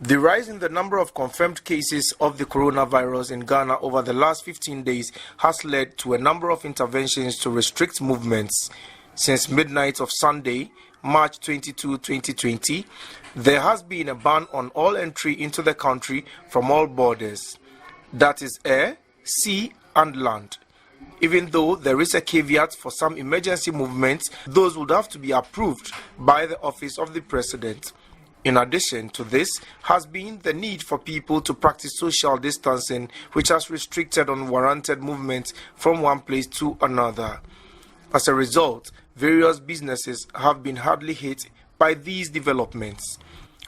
The rise in the number of confirmed cases of the coronavirus in Ghana over the last 15 days has led to a number of interventions to restrict movements. Since midnight of Sunday, March 22, 2020, there has been a ban on all entry into the country from all borders, that is air, sea and land. Even though there is a caveat for some emergency movements, those would have to be approved by the Office of the President. In addition to this has been the need for people to practice social distancing, which has restricted unwarranted movement from one place to another. As a result, various businesses have been hardly hit by these developments,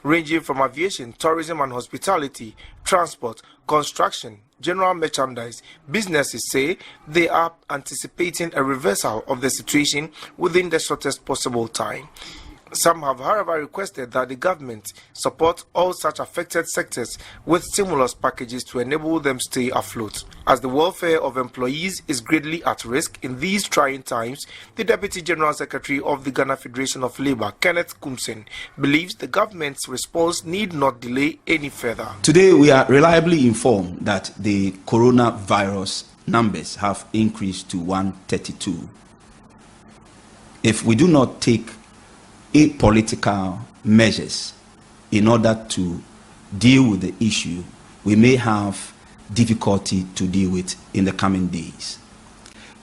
ranging from aviation, tourism and hospitality, transport, construction, general merchandise. Businesses say they are anticipating a reversal of the situation within the shortest possible time. Some have, however, requested that the government support all such affected sectors with stimulus packages to enable them stay afloat. As the welfare of employees is greatly at risk in these trying times, the Deputy General Secretary of the Ghana Federation of Labour, Kenneth Kumsin, believes the government's response need not delay any further. Today, we are reliably informed that the coronavirus numbers have increased to 132. If we do not take political measures in order to deal with the issue, we may have difficulty to deal with in the coming days.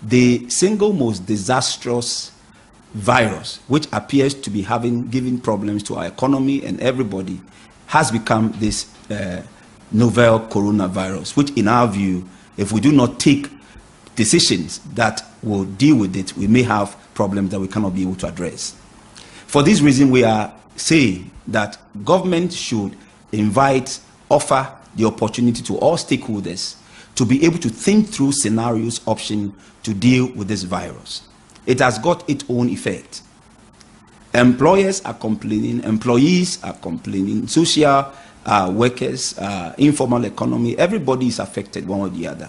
The single most disastrous virus, which appears to be giving problems to our economy and everybody, has become this novel coronavirus, which in our view, if we do not take decisions that will deal with it, we may have problems that we cannot be able to address. For this reason, we are saying that government should offer the opportunity to all stakeholders to be able to think through scenarios, options to deal with this virus. It has got its own effect. Employers are complaining, employees are complaining, social workers, informal economy, everybody is affected one or the other.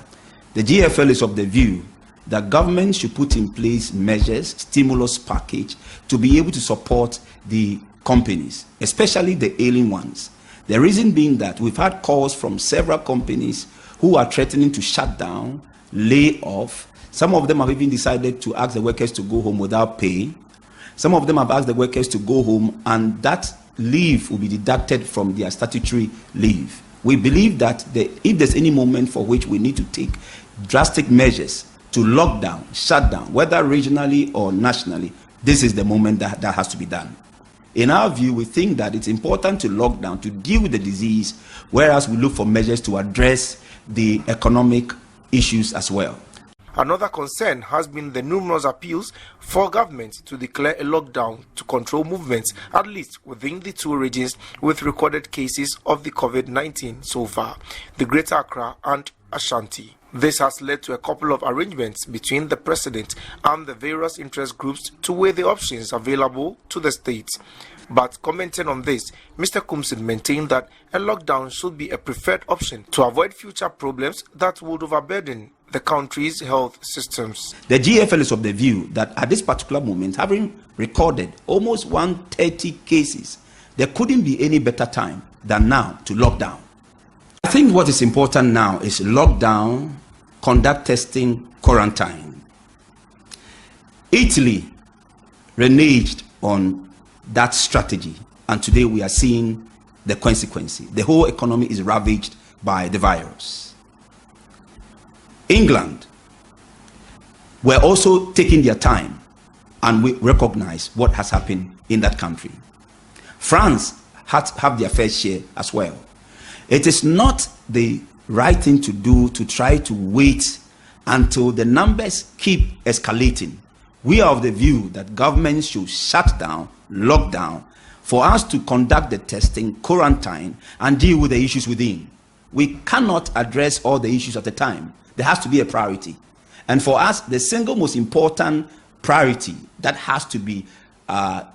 The GFL is of the view that government should put in place measures, stimulus package, to be able to support the companies, especially the ailing ones. The reason being that we've had calls from several companies who are threatening to shut down, lay off. Some of them have even decided to ask the workers to go home without pay. Some of them have asked the workers to go home, and that leave will be deducted from their statutory leave. We believe that if there's any moment for which we need to take drastic measures to lock down, shut down, whether regionally or nationally, this is the moment that has to be done. In our view, we think that it's important to lock down, to deal with the disease, whereas we look for measures to address the economic issues as well. Another concern has been the numerous appeals for government to declare a lockdown to control movements, at least within the two regions with recorded cases of the COVID-19 so far, the Greater Accra and Ashanti. This has led to a couple of arrangements between the president and the various interest groups to weigh the options available to the states. But commenting on this, Mr. Kumsin maintained that a lockdown should be a preferred option to avoid future problems that would overburden the country's health systems. The GFL is of the view that at this particular moment, having recorded almost 130 cases, there couldn't be any better time than now to lock down. I think what is important now is lockdown, conduct testing, quarantine. Italy reneged on that strategy, and today we are seeing the consequences. The whole economy is ravaged by the virus. England were also taking their time, and we recognize what has happened in that country. France had to have their fair share as well. It is not the right thing to do to try to wait until the numbers keep escalating. We are of the view that government should shut down, lock down, for us to conduct the testing, quarantine, and deal with the issues within. We cannot address all the issues at a time. There has to be a priority. And for us, the single most important priority that has to be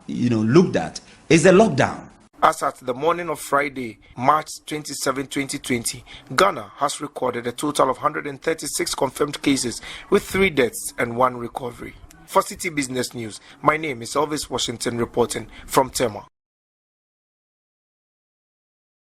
looked at is the lockdown. As at the morning of Friday, March 27, 2020, Ghana has recorded a total of 136 confirmed cases with 3 deaths and 1 recovery. For Citi Business News, my name is Elvis Washington reporting from Tema.